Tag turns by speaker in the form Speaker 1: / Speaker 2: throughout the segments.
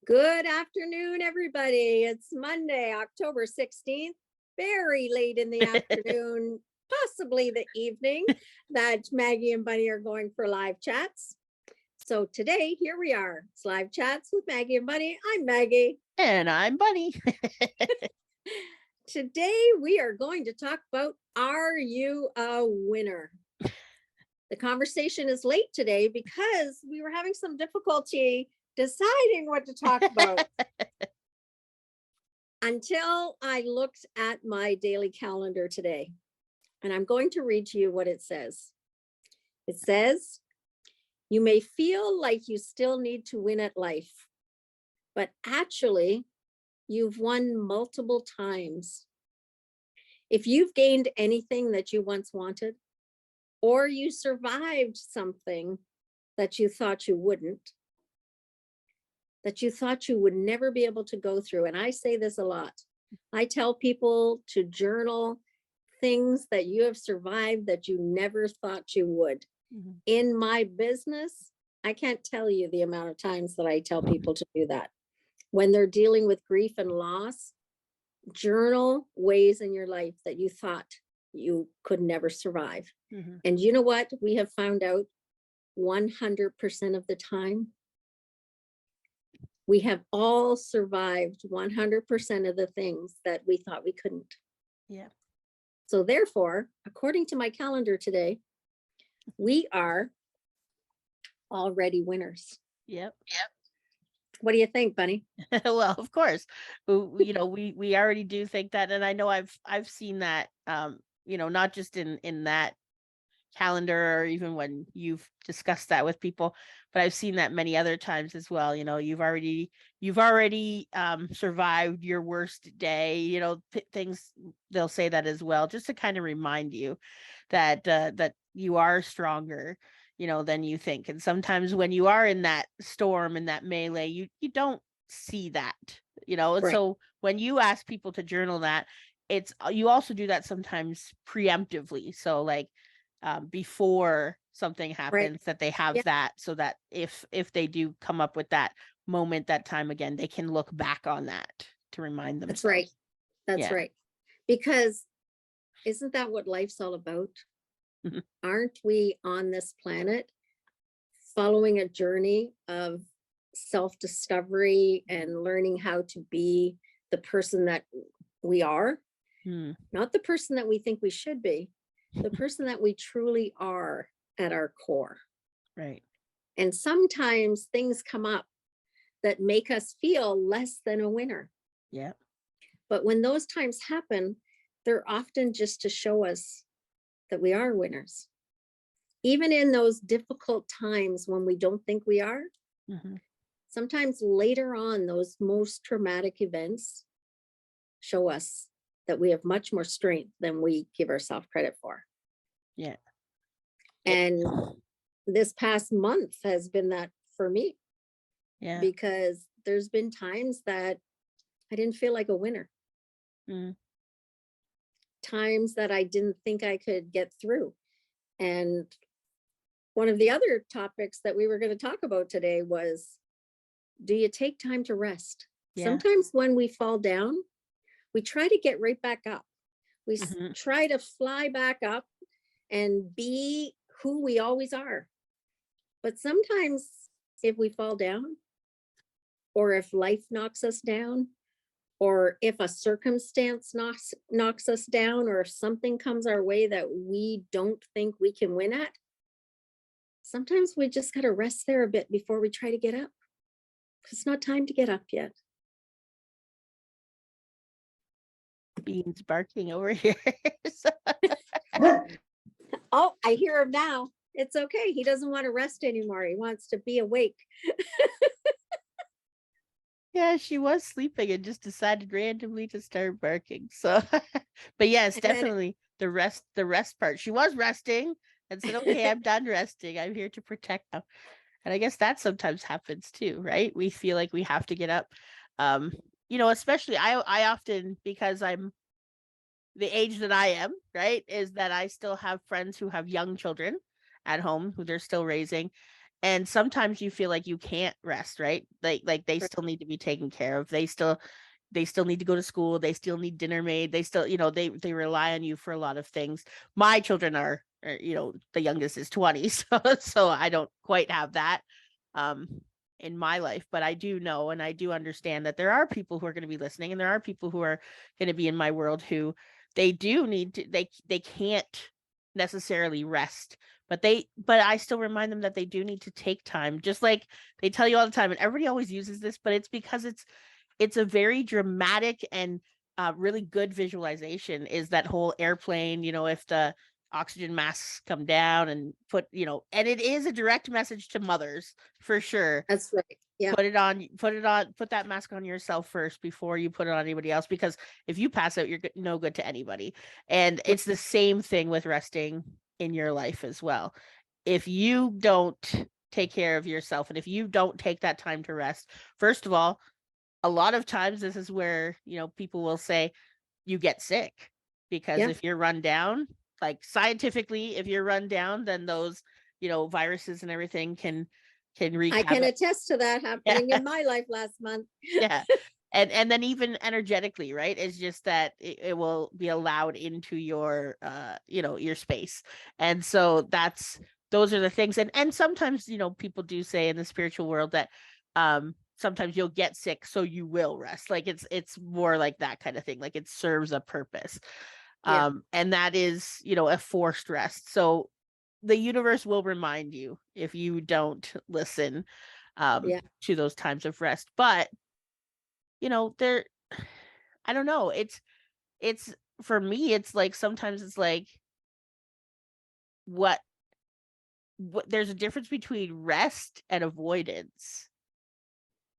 Speaker 1: Good afternoon, everybody. It's Monday, October 16th, very late in the afternoon, possibly the evening, that Maggie and Bunny are going for live chats. So today, here we are. It's live chats with Maggie and Bunny. I'm Maggie.
Speaker 2: And I'm Bunny.
Speaker 1: Today, we are going to talk about, are you a winner? The conversation is late today because we were having some difficulty deciding what to talk about until I looked at my daily calendar today. And I'm going to read to you what it says. It says, you may feel like you still need to win at life, but actually you've won multiple times. If you've gained anything that you once wanted, or you survived something that you thought you wouldn't, that you thought you would never be able to go through. And I say this a lot. I tell people to journal things that you have survived that you never thought you would. Mm-hmm. In my business, I can't tell you the amount of times that I tell people to do that. When they're dealing with grief and loss, journal ways in your life that you thought you could never survive. Mm-hmm. And you know what? We have found out 100% of the time, we have all survived 100% of the things that we thought we couldn't.
Speaker 2: Yeah.
Speaker 1: So therefore, according to my calendar today, we are already winners.
Speaker 2: Yep.
Speaker 1: What do you think, Bunny?
Speaker 2: Well, of course, we already do think that, and I know I've seen that, not just in that calendar or even when you've discussed that with people, but I've seen that many other times as well. You've already survived your worst day. Things, they'll say that as well, just to kind of remind you that that you are stronger than you think. And sometimes when you are in that storm, in that melee, you don't see that, and right. So when you ask people to journal that, you also do that sometimes preemptively. So like before something happens, right, that they have that, so that if they do come up with that moment, that time again, they can look back on that to remind themselves.
Speaker 1: That's right. That's right. Because isn't that what life's all about? Mm-hmm. Aren't we on this planet following a journey of self-discovery and learning how to be the person that we are? Not the person that we think we should be, the person that we truly are at our core.
Speaker 2: Right.
Speaker 1: And sometimes things come up that make us feel less than a winner.
Speaker 2: Yeah.
Speaker 1: But when those times happen, they're often just to show us that we are winners. Even in those difficult times when we don't think we are, mm-hmm, sometimes later on, those most traumatic events show us that we have much more strength than we give ourselves credit for.
Speaker 2: Yeah.
Speaker 1: And this past month has been that for me.
Speaker 2: Yeah.
Speaker 1: Because there's been times that I didn't feel like a winner. Mm. Times that I didn't think I could get through. And one of the other topics that we were going to talk about today was, do you take time to rest? Yeah. Sometimes when we fall down, we try to get right back up. We mm-hmm. try to fly back up and be who we always are. But sometimes if we fall down, or if life knocks us down, or if a circumstance knocks us down, or if something comes our way that we don't think we can win at, sometimes we just got to rest there a bit before we try to get up. It's not time to get up yet.
Speaker 2: Beans barking over here.
Speaker 1: Oh, I hear him now. It's okay. He doesn't want to rest anymore. He wants to be awake.
Speaker 2: Yeah, she was sleeping and just decided randomly to start barking. So, but yes, definitely the rest part. She was resting and said, okay, I'm done resting. I'm here to protect now. And I guess that sometimes happens too, right? We feel like we have to get up. Especially I often, because I'm the age that I am, right, is that I still have friends who have young children at home who they're still raising. And sometimes you feel like you can't rest, right? Like they
Speaker 1: Right.
Speaker 2: still need to be taken care of. They still need to go to school. They still need dinner made. They still, they rely on you for a lot of things. My children are, the youngest is 20, so I don't quite have that um in my life, but I do know and I do understand that there are people who are going to be listening, and there are people who are going to be in my world who they do need to, they can't necessarily rest, but I still remind them that they do need to take time, just like they tell you all the time, and everybody always uses this, but it's because it's a very dramatic and really good visualization, is that whole airplane, if the oxygen masks come down and and it is a direct message to mothers for sure.
Speaker 1: That's right. Yeah.
Speaker 2: Put that mask on yourself first before you put it on anybody else, because if you pass out, you're no good to anybody. And it's the same thing with resting in your life as well. If you don't take care of yourself, and if you don't take that time to rest, first of all, a lot of times this is where, people will say you get sick, because
Speaker 1: Yeah.
Speaker 2: if you're run down, like scientifically, if you're run down, then those, viruses and everything can wreak
Speaker 1: I can
Speaker 2: havoc.
Speaker 1: attest to that
Speaker 2: Yeah.
Speaker 1: happening in my life last month.
Speaker 2: Yeah. And then even energetically, right? It's just that it will be allowed into your your space. And so those are the things. And sometimes, people do say in the spiritual world that sometimes you'll get sick, so you will rest. Like it's more like that kind of thing. Like it serves a purpose.
Speaker 1: Yeah.
Speaker 2: And that is, a forced rest. So the universe will remind you if you don't listen
Speaker 1: Yeah.
Speaker 2: to those times of rest. But there, I don't know, it's for me, it's like sometimes it's like what there's a difference between rest and avoidance.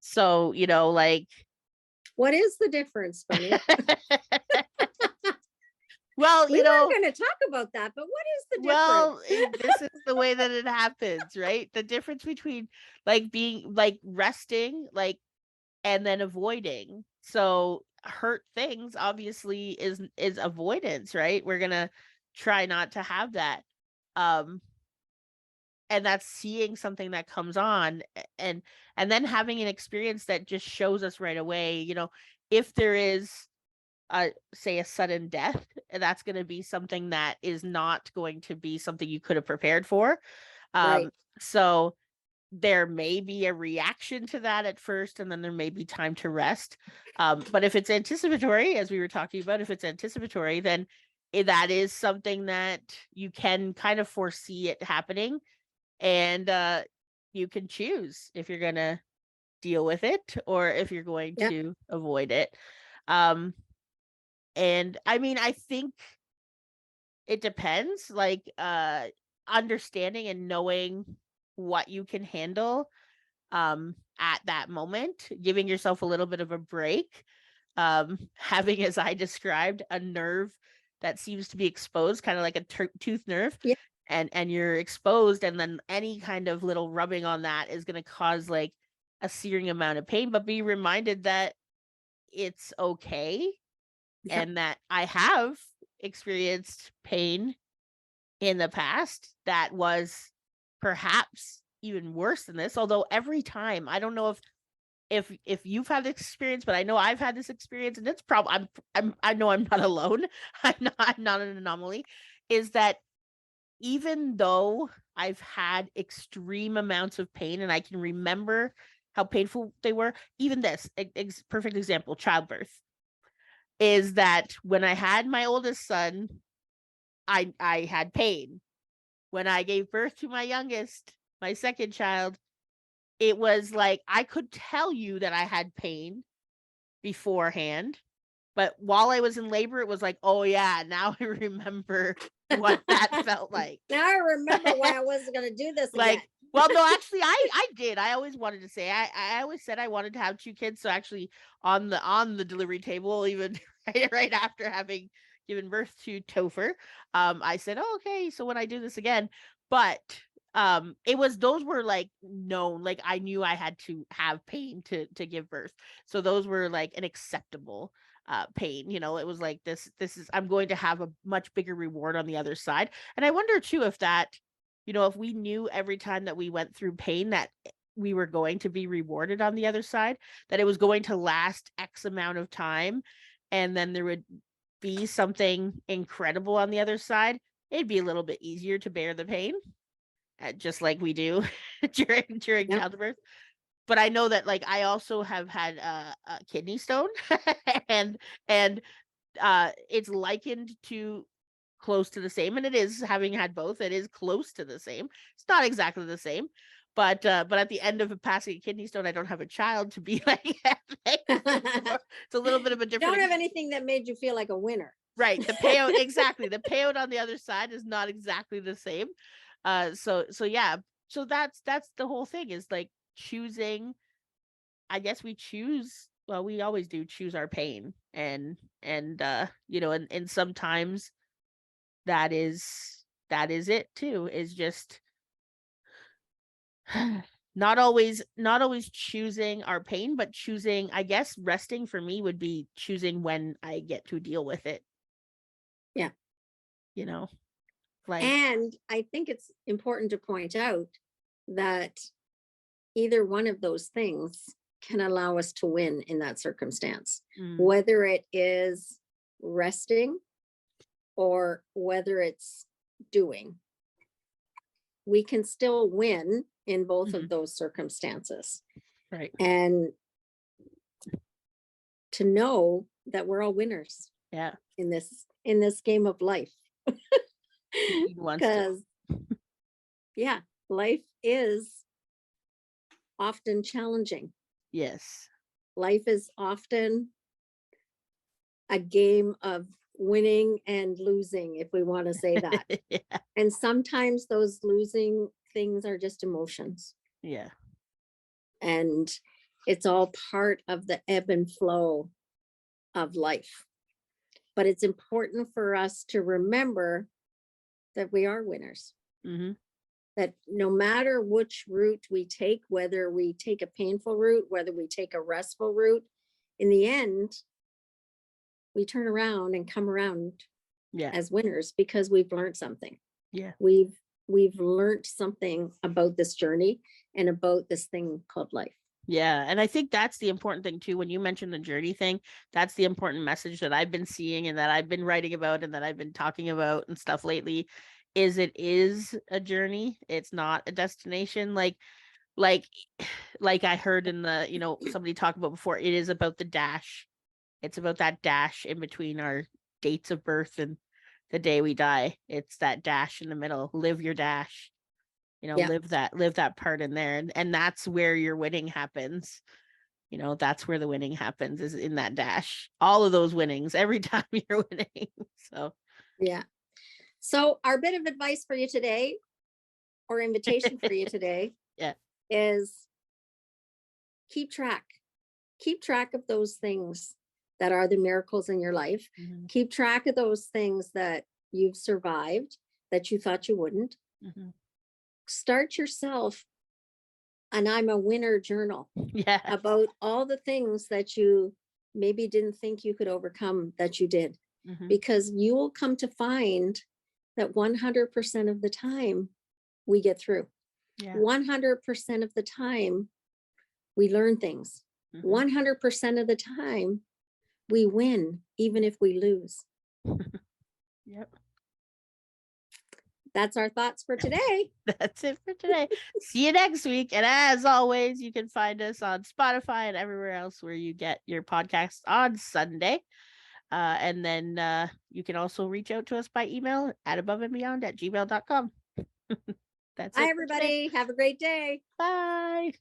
Speaker 2: So, like
Speaker 1: What is the difference, Bunny?
Speaker 2: well,
Speaker 1: We weren't going to talk about that, but what is the
Speaker 2: well,
Speaker 1: difference?
Speaker 2: this is the way that it happens, right? The difference between like being like resting, like, and then avoiding. So hurt things obviously is avoidance, right? We're gonna try not to have that. Um and that's seeing something that comes on, and then having an experience that just shows us right away, if there is say a sudden death, that's going to be something that is not going to be something you could have prepared for.
Speaker 1: Right.
Speaker 2: So there may be a reaction to that at first, and then there may be time to rest. But if it's anticipatory, as we were talking about, if it's anticipatory, then that is something that you can kind of foresee it happening, and you can choose if you're going to deal with it or if you're going
Speaker 1: Yeah.
Speaker 2: to avoid it. Um, and I mean, I think it depends, like understanding and knowing what you can handle at that moment, giving yourself a little bit of a break, having, as I described, a nerve that seems to be exposed, kind of like a tooth nerve,
Speaker 1: Yeah.
Speaker 2: and you're exposed, and then any kind of little rubbing on that is going to cause like a searing amount of pain, but be reminded that it's okay,
Speaker 1: Yeah.
Speaker 2: and that I have experienced pain in the past that was perhaps even worse than this. Although every time, I don't know if you've had this experience, but I know I've had this experience, and it's probably I know I'm not alone. I'm not an anomaly. Is that even though I've had extreme amounts of pain, and I can remember how painful they were, even this perfect example, childbirth, is that when I had my oldest son, I had pain. When I gave birth to my youngest, my second child, it was like I could tell you that I had pain beforehand, but while I was in labor, it was like, oh yeah, now I remember what that felt like.
Speaker 1: Now I remember why I wasn't going to do this again.
Speaker 2: Like, well, no, actually, I did. I always wanted to say, I always said I wanted to have two kids. So actually, on the delivery table, even right after having given birth to Topher, I said, oh, okay, so when I do this again, but it was, those were like known, like I knew I had to have pain to give birth, so those were like an acceptable pain. It was like this is, I'm going to have a much bigger reward on the other side. And I wonder too if that if we knew every time that we went through pain that we were going to be rewarded on the other side, that it was going to last X amount of time, and then there would be something incredible on the other side, it'd be a little bit easier to bear the pain, just like we do during childbirth. But I know that, like, I also have had a kidney stone, and it's likened to close to the same, and it is, having had both, it is close to the same. It's not exactly the same, but at the end of passing a kidney stone, I don't have a child to be like, it's a little bit of a different.
Speaker 1: Don't have anything that made you feel like a winner.
Speaker 2: Right. The payout, exactly. The payout on the other side is not exactly the same. So yeah. So that's the whole thing, is like choosing. I guess we choose. Well, we always do choose our pain, and and sometimes that is it too. Is just not always choosing our pain, but choosing. I guess resting for me would be choosing when I get to deal with it.
Speaker 1: Yeah.
Speaker 2: Like,
Speaker 1: and I think it's important to point out that either one of those things can allow us to win in that circumstance, whether it is resting or whether it's doing. We can still win in both of those circumstances.
Speaker 2: Right.
Speaker 1: And to know that we're all winners.
Speaker 2: Yeah.
Speaker 1: In this game of life. Because yeah, life is often challenging.
Speaker 2: Yes.
Speaker 1: Life is often a game of winning and losing, if we want to say that.
Speaker 2: Yeah.
Speaker 1: And sometimes those losing things are just emotions.
Speaker 2: Yeah.
Speaker 1: And it's all part of the ebb and flow of life. But it's important for us to remember that we are winners. That no matter which route we take, whether we take a painful route, whether we take a restful route, in the end, we turn around and come around as winners, because we've learned something.
Speaker 2: Yeah.
Speaker 1: We've learned something about this journey and about this thing called life.
Speaker 2: Yeah. And I think that's the important thing too. When you mentioned the journey thing, that's the important message that I've been seeing, and that I've been writing about, and that I've been talking about and stuff lately, is it is a journey. It's not a destination. Like I heard in the, somebody talk about before, it is about the dash. It's about that dash in between our dates of birth and the day we die. It's that dash in the middle. Live your dash. Live that part in there. And that's where your winning happens. That's where the winning happens, is in that dash. All of those winnings, every time you're winning. So,
Speaker 1: yeah. So our bit of advice for you today, or invitation for you today, is keep track of those things that are the miracles in your life. Keep track of those things that you've survived that you thought you wouldn't. Start yourself an I'm a winner journal about all the things that you maybe didn't think you could overcome that you did, because you will come to find that 100% of the time we get through. 100% of the time we learn things. 100% of the time we win, even if we lose.
Speaker 2: Yep.
Speaker 1: That's our thoughts for today.
Speaker 2: That's it for today. See you next week. And as always, you can find us on Spotify and everywhere else where you get your podcasts on Sunday. And then you can also reach out to us by email at aboveandbeyond@gmail.com. That's it.
Speaker 1: Bye, everybody. Have a great day.
Speaker 2: Bye.